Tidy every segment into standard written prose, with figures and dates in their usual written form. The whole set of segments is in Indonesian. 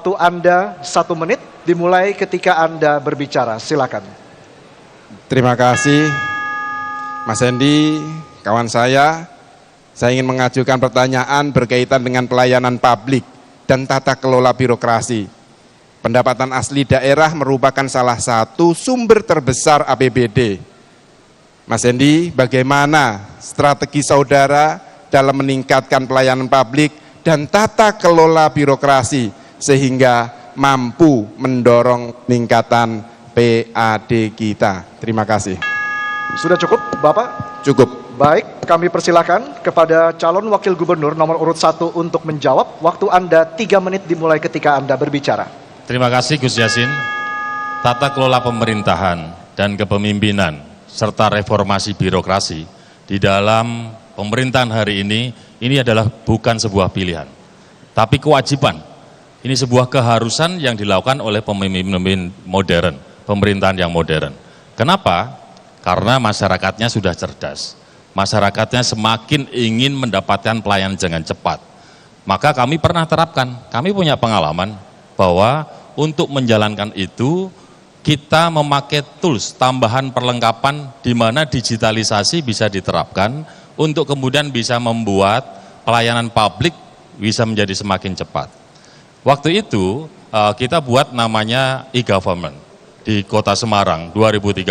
Waktu Anda 1 menit dimulai ketika Anda berbicara. Silakan. Terima kasih Mas Hendy, kawan saya ingin mengajukan pertanyaan berkaitan dengan pelayanan publik dan tata kelola birokrasi. Pendapatan asli daerah merupakan salah satu sumber terbesar APBD. Mas Hendy, bagaimana strategi saudara dalam meningkatkan pelayanan publik dan tata kelola birokrasi sehingga mampu mendorong peningkatan PAD kita? Terima kasih. Sudah cukup, Bapak? Cukup. Baik, kami persilakan kepada calon wakil gubernur nomor urut 1 untuk menjawab. Waktu Anda 3 menit dimulai ketika Anda berbicara. Terima kasih Gus Yassin. Tata kelola pemerintahan dan kepemimpinan serta reformasi birokrasi di dalam pemerintahan hari ini adalah bukan sebuah pilihan, tapi kewajiban. Ini sebuah keharusan yang dilakukan oleh pemimpin modern, pemerintahan yang modern. Kenapa? Karena masyarakatnya sudah cerdas. Masyarakatnya semakin ingin mendapatkan pelayanan dengan cepat. Maka kami pernah terapkan, kami punya pengalaman bahwa untuk menjalankan itu kita memakai tools tambahan perlengkapan di mana digitalisasi bisa diterapkan untuk kemudian bisa membuat pelayanan publik bisa menjadi semakin cepat. Waktu itu kita buat namanya e-government di Kota Semarang 2013.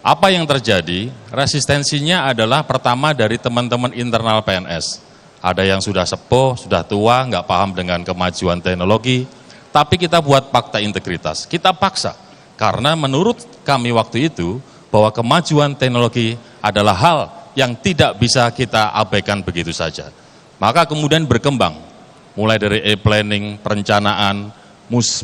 Apa yang terjadi? Resistensinya adalah pertama dari teman-teman internal PNS. Ada yang sudah sepuh, sudah tua, nggak paham dengan kemajuan teknologi, tapi kita buat fakta integritas. Kita paksa, karena menurut kami waktu itu, bahwa kemajuan teknologi adalah hal yang tidak bisa kita abaikan begitu saja. Maka kemudian berkembang, mulai dari e-planning, perencanaan,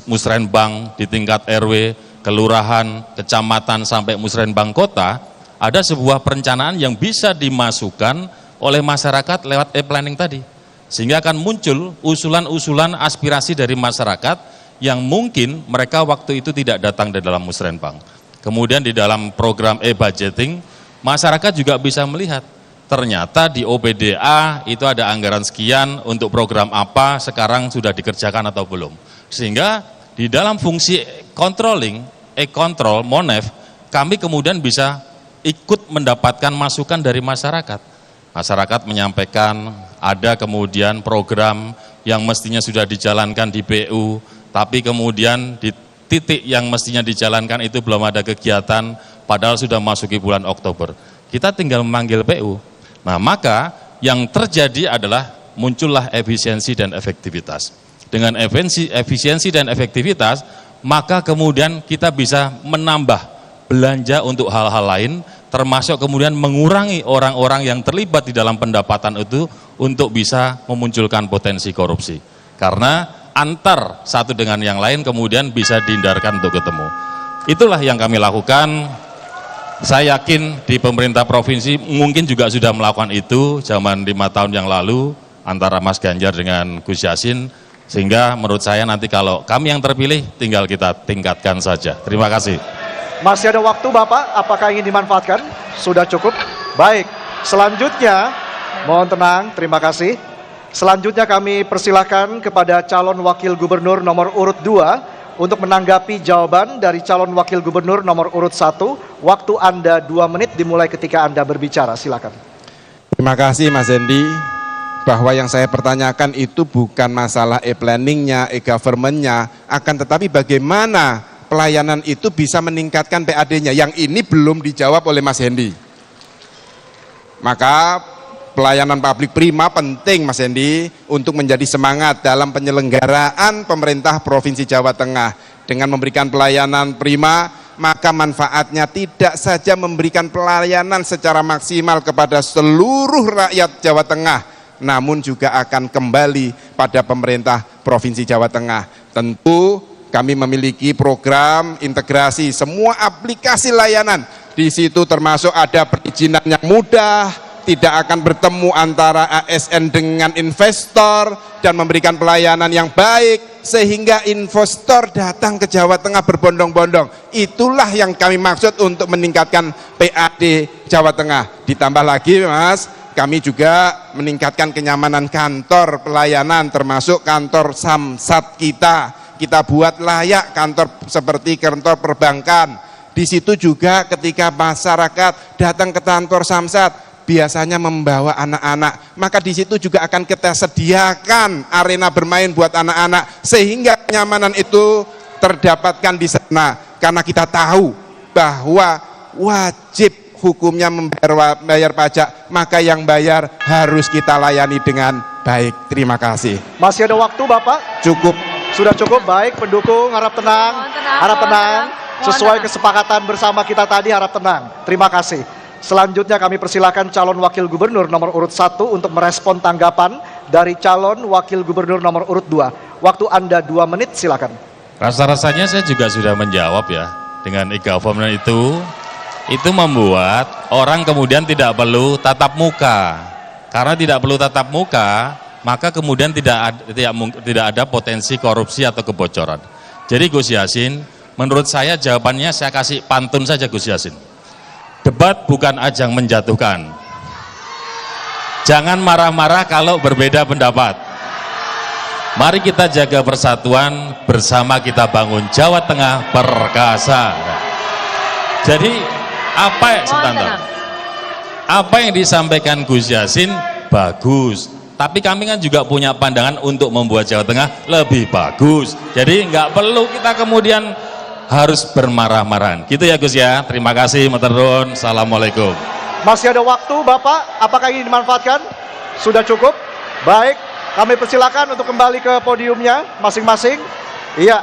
musrenbang di tingkat RW, kelurahan, kecamatan, sampai musrenbang kota, ada sebuah perencanaan yang bisa dimasukkan oleh masyarakat lewat e-planning tadi. Sehingga akan muncul usulan-usulan aspirasi dari masyarakat yang mungkin mereka waktu itu tidak datang di dalam musrenbang. Kemudian di dalam program e-budgeting, masyarakat juga bisa melihat, ternyata di OPDA itu ada anggaran sekian untuk program apa, sekarang sudah dikerjakan atau belum. Sehingga di dalam fungsi controlling, e-control, MONEF, kami kemudian bisa ikut mendapatkan masukan dari masyarakat. Masyarakat menyampaikan ada kemudian program yang mestinya sudah dijalankan di PU, tapi kemudian di titik yang mestinya dijalankan itu belum ada kegiatan, padahal sudah masuki bulan Oktober. Kita tinggal memanggil PU. Nah, maka yang terjadi adalah muncullah efisiensi dan efektivitas. Dengan efisiensi dan efektivitas, maka kemudian kita bisa menambah belanja untuk hal-hal lain, termasuk kemudian mengurangi orang-orang yang terlibat di dalam pendapatan itu untuk bisa memunculkan potensi korupsi. Karena antar satu dengan yang lain kemudian bisa dihindarkan untuk ketemu. Itulah yang kami lakukan. Saya yakin di pemerintah provinsi mungkin juga sudah melakukan itu zaman 5 tahun yang lalu antara Mas Ganjar dengan Gus Yassin. Sehingga menurut saya nanti kalau kami yang terpilih tinggal kita tingkatkan saja. Terima kasih. Masih ada waktu Bapak, apakah ingin dimanfaatkan? Sudah cukup? Baik, selanjutnya mohon tenang, terima kasih. Selanjutnya kami persilahkan kepada calon wakil gubernur nomor urut 2 untuk menanggapi jawaban dari calon wakil gubernur nomor urut 1. Waktu Anda 2 menit dimulai ketika Anda berbicara, silakan. Terima kasih Mas Hendy. Bahwa yang saya pertanyakan itu bukan masalah e-planningnya, e-governmentnya, akan tetapi bagaimana pelayanan itu bisa meningkatkan PAD-nya, yang ini belum dijawab oleh Mas Hendy. Maka pelayanan publik prima penting Mas Hendy untuk menjadi semangat dalam penyelenggaraan pemerintah Provinsi Jawa Tengah. Dengan memberikan pelayanan prima, maka manfaatnya tidak saja memberikan pelayanan secara maksimal kepada seluruh rakyat Jawa Tengah, namun juga akan kembali pada pemerintah Provinsi Jawa Tengah. Tentu kami memiliki program integrasi semua aplikasi layanan. Di situ termasuk ada perizinan yang mudah, tidak akan bertemu antara ASN dengan investor, dan memberikan pelayanan yang baik sehingga investor datang ke Jawa Tengah berbondong-bondong. Itulah yang kami maksud untuk meningkatkan PAD Jawa Tengah. Ditambah lagi Mas, kami juga meningkatkan kenyamanan kantor pelayanan termasuk kantor Samsat kita. Kita buat layak kantor seperti kantor perbankan. Di situ juga ketika masyarakat datang ke kantor Samsat biasanya membawa anak-anak, maka di situ juga akan kita sediakan arena bermain buat anak-anak sehingga kenyamanan itu terdapatkan di sana, karena kita tahu bahwa wajib hukumnya membayar pajak, maka yang bayar harus kita layani dengan baik. Terima kasih. Masih ada waktu Bapak? Cukup. Sudah cukup. Baik, pendukung harap tenang, harap tenang. Sesuai kesepakatan bersama kita tadi, harap tenang. Terima kasih. Selanjutnya kami persilakan calon wakil gubernur nomor urut 1 untuk merespon tanggapan dari calon wakil gubernur nomor urut 2. Waktu Anda 2 menit, silakan. Rasa-rasanya saya juga sudah menjawab ya, dengan e-government itu membuat orang kemudian tidak perlu tatap muka. Karena tidak perlu tatap muka, maka kemudian tidak ada potensi korupsi atau kebocoran. Jadi Gus Yassin, menurut saya jawabannya saya kasih pantun saja Gus Yassin. Debat bukan ajang menjatuhkan. Jangan marah-marah kalau berbeda pendapat. Mari kita jaga persatuan, bersama kita bangun Jawa Tengah perkasa. Jadi apa yang disampaikan Gus Yassin bagus, tapi kami kan juga punya pandangan untuk membuat Jawa Tengah lebih bagus. Jadi nggak perlu kita kemudian harus bermarah-marahan gitu ya Gus ya. Terima kasih, matur nuwun. Assalamualaikum. Masih ada waktu Bapak, apakah ini dimanfaatkan? Sudah cukup? Baik, kami persilakan untuk kembali ke podiumnya masing-masing. Iya.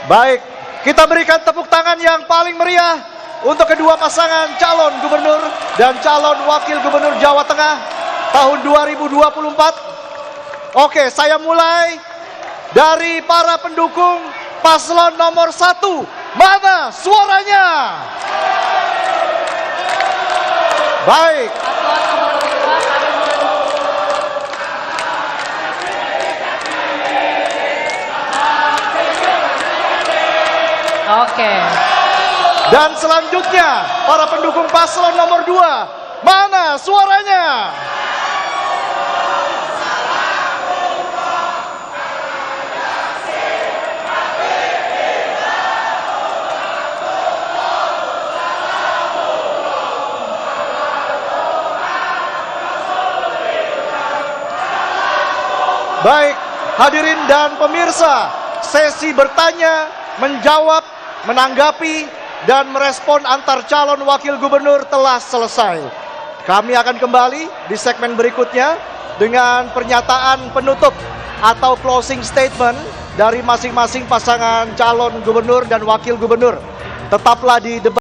Baik, kita berikan tepuk tangan yang paling meriah untuk kedua pasangan calon gubernur dan calon wakil gubernur Jawa Tengah tahun 2024. Oke, saya mulai dari para pendukung paslon nomor 1. Mana suaranya? Baik. Oke. Dan selanjutnya para pendukung paslon nomor 2. Mana suaranya? Baik, hadirin dan pemirsa, sesi bertanya, menjawab, menanggapi, dan merespon antar calon wakil gubernur telah selesai. Kami akan kembali di segmen berikutnya dengan pernyataan penutup atau closing statement dari masing-masing pasangan calon gubernur dan wakil gubernur. Tetaplah di debat.